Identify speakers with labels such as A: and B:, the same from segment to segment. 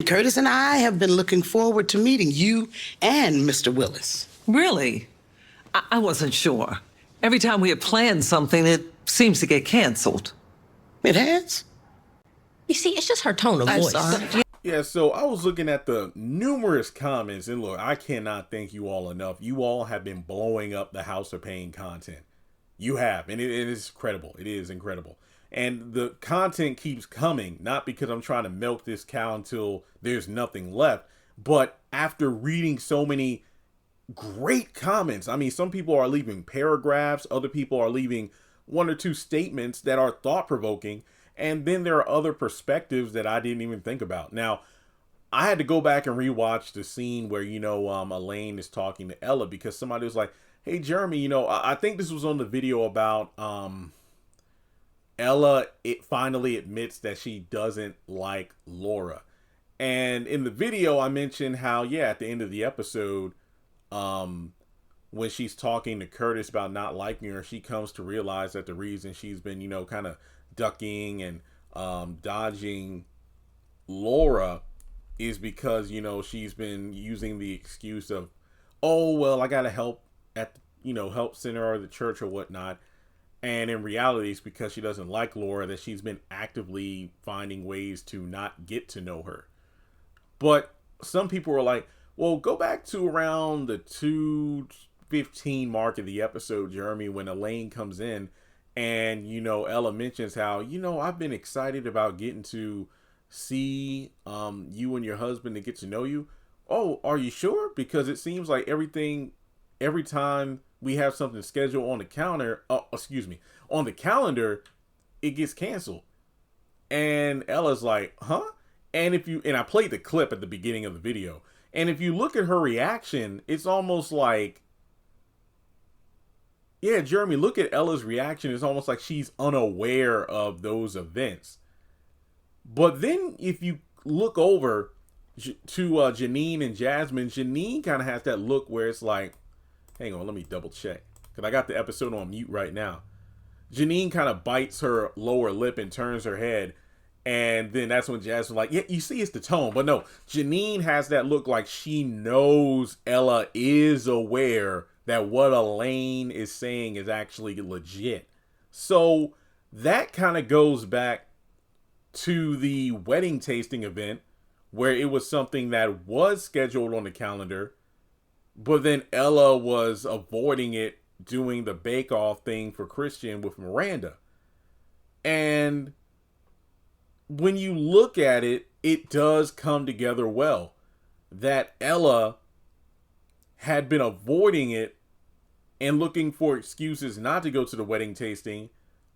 A: Curtis and I have been looking forward to meeting you and Mr. Willis.
B: Really? I wasn't sure. Every time we have planned something, it seems to get canceled.
A: It has?
C: You see, it's just her tone of voice.
A: Sorry.
D: Yeah, so I was looking at the numerous comments, and look, I cannot thank you all enough. You all have been blowing up the House of Payne content. You have, and it is incredible. It is incredible. And the content keeps coming, not because I'm trying to milk this cow until there's nothing left, but after reading so many great comments. I mean, some people are leaving paragraphs, other people are leaving one or two statements that are thought-provoking, and then there are other perspectives that I didn't even think about. Now, I had to go back and rewatch the scene where, Elaine is talking to Ella, because somebody was like, hey, Jeremy, I think this was on the video about Ella, it finally admits that she doesn't like Laura. And in the video, I mentioned how, at the end of the episode, when she's talking to Curtis about not liking her, she comes to realize that the reason she's been, kind of ducking and dodging Laura is because, she's been using the excuse of, oh, well, I got to help at, help center or the church or whatnot. And in reality, it's because she doesn't like Laura that she's been actively finding ways to not get to know her. But some people were like, well, go back to around the 2:15 mark of the episode, Jeremy, when Elaine comes in and, Ella mentions how, I've been excited about getting to see you and your husband to get to know you. Oh, are you sure? Because it seems like every time we have something scheduled on the on the calendar, it gets canceled. And Ella's like, huh? And I played the clip at the beginning of the video. And if you look at her reaction, it's almost like, Jeremy, look at Ella's reaction. It's almost like she's unaware of those events. But then if you look over to Janine and Jasmine, Janine kind of has that look where it's like, hang on, let me double check, because I got the episode on mute right now. Janine kind of bites her lower lip and turns her head. And then that's when Jasmine's like, yeah, you see, it's the tone. But no, Janine has that look like she knows Ella is aware that what Elaine is saying is actually legit. So that kind of goes back to the wedding tasting event where it was something that was scheduled on the calendar, but then Ella was avoiding it, doing the bake-off thing for Christian with Miranda. And when you look at it, it does come together well. That Ella had been avoiding it and looking for excuses not to go to the wedding tasting.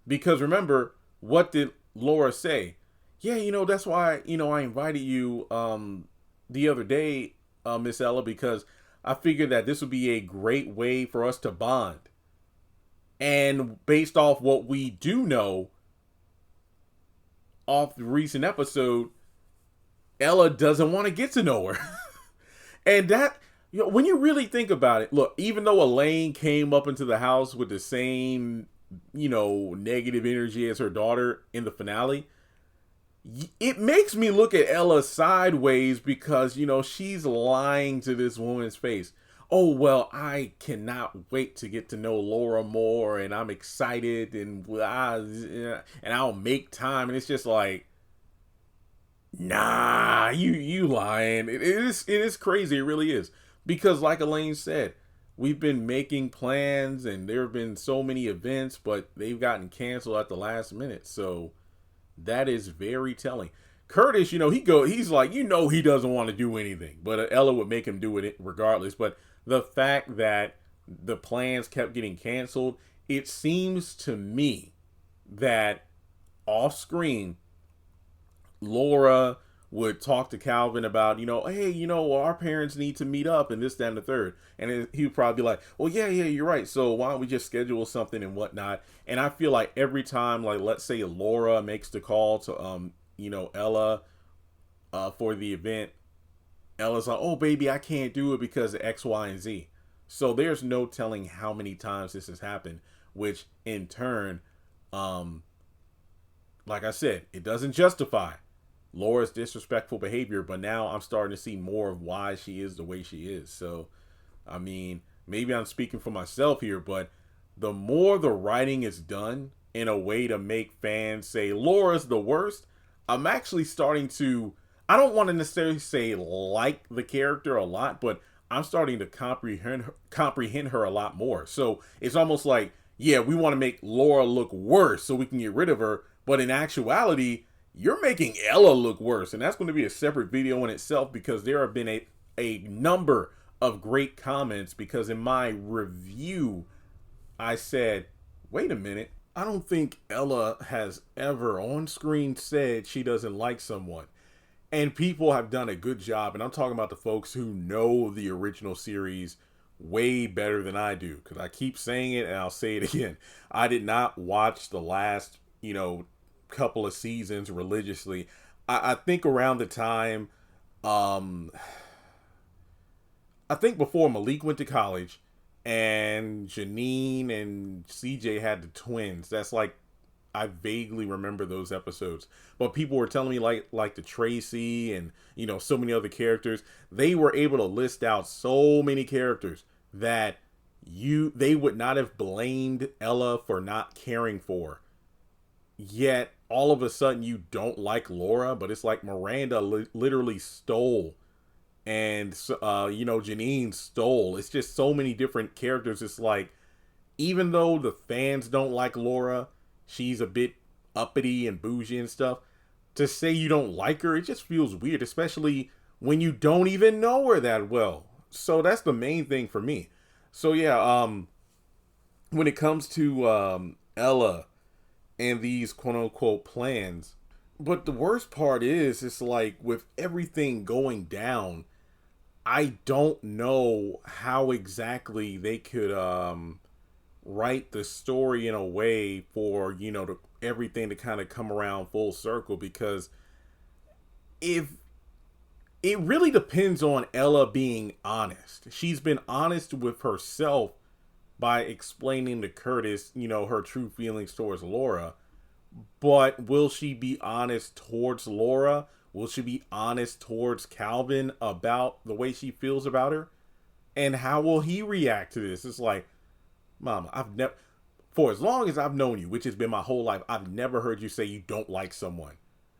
D: Because remember, what did Laura say? Yeah, that's why, I invited you the other day, Miss Ella, because I figured that this would be a great way for us to bond. And based off what we do know off the recent episode, Ella doesn't want to get to know her. And that, when you really think about it, look, even though Elaine came up into the house with the same, negative energy as her daughter in the finale, it makes me look at Ella sideways because, she's lying to this woman's face. Oh, well, I cannot wait to get to know Laura more, and I'm excited, and I'll make time. And it's just like, nah, you lying. It is crazy. It really is. Because like Elaine said, we've been making plans, and there have been so many events, but they've gotten canceled at the last minute. So that is very telling. Curtis, he's like, he doesn't want to do anything, but Ella would make him do it regardless. But the fact that the plans kept getting canceled, it seems to me that off screen, Laura would talk to Calvin about, hey, our parents need to meet up and this, that, and the third. And he would probably be like, well, yeah, you're right. So why don't we just schedule something and whatnot? And I feel like every time, like, let's say Laura makes the call to, Ella for the event, Ella's like, oh, baby, I can't do it because of X, Y, and Z. So there's no telling how many times this has happened, which in turn, like I said, it doesn't justify. Laura's disrespectful behavior, but now I'm starting to see more of why she is the way she is. So, I mean, maybe I'm speaking for myself here, but the more the writing is done in a way to make fans say Laura's the worst, I'm actually starting to, I don't want to necessarily say like the character a lot, but I'm starting to comprehend her a lot more. So it's almost like, yeah, we want to make Laura look worse so we can get rid of her, but in actuality, you're making Ella look worse, and that's going to be a separate video in itself because there have been a number of great comments because in my review, I said, wait a minute, I don't think Ella has ever on screen said she doesn't like someone. And people have done a good job, and I'm talking about the folks who know the original series way better than I do, because I keep saying it and I'll say it again. I did not watch the last, couple of seasons religiously. I think around the time, I think before Malik went to college and Janine and CJ had the twins. That's like, I vaguely remember those episodes, but people were telling me like the Tracy and so many other characters, they were able to list out so many characters that they would not have blamed Ella for not caring for. Yet all of a sudden you don't like Laura, but it's like Miranda literally stole, and Janine stole. It's just so many different characters. It's like, even though the fans don't like Laura, she's a bit uppity and bougie and stuff, to say you don't like her, it just feels weird, especially when you don't even know her that well. So that's the main thing for me. So yeah, when it comes to Ella and these quote unquote plans, but the worst part is, it's like with everything going down, I don't know how exactly they could write the story in a way for everything to kind of come around full circle, because if it really depends on Ella being honest. She's been honest with herself by explaining to Curtis her true feelings towards Laura, but will she be honest towards Laura? Will she be honest towards Calvin about the way she feels about her? And how will he react to this? It's like, Mama, I've never, for as long as I've known you, which has been my whole life, I've never heard you say you don't like someone.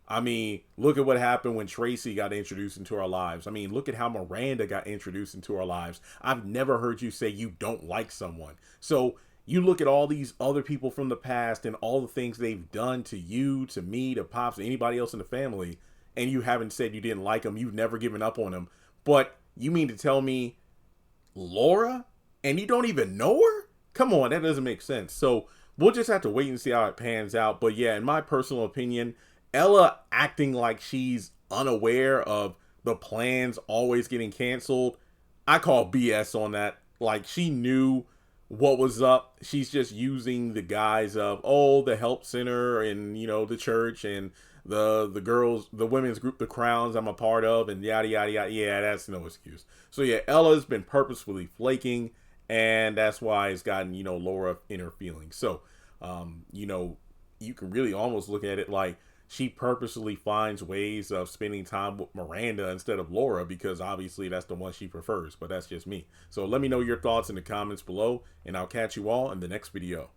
D: I mean, look at what happened when Tracy got introduced into our lives. I mean, look at how Miranda got introduced into our lives. I've never heard you say you don't like someone. So you look at all these other people from the past and all the things they've done to you, to me, to Pops, to anybody else in the family, and you haven't said you didn't like them. You've never given up on them. But you mean to tell me Laura, and you don't even know her? Come on, that doesn't make sense. So we'll just have to wait and see how it pans out. But yeah, in my personal opinion, Ella acting like she's unaware of the plans always getting canceled, I call BS on that. Like, she knew what was up. She's just using the guise of, the help center and, the church and the girls, the women's group, the Crowns I'm a part of, and yada, yada, yada. Yeah, that's no excuse. So yeah, Ella's been purposefully flaking, and that's why it's gotten, Laura in her feelings. So, you can really almost look at it like she purposely finds ways of spending time with Miranda instead of Laura, because obviously that's the one she prefers, but that's just me. So let me know your thoughts in the comments below, and I'll catch you all in the next video.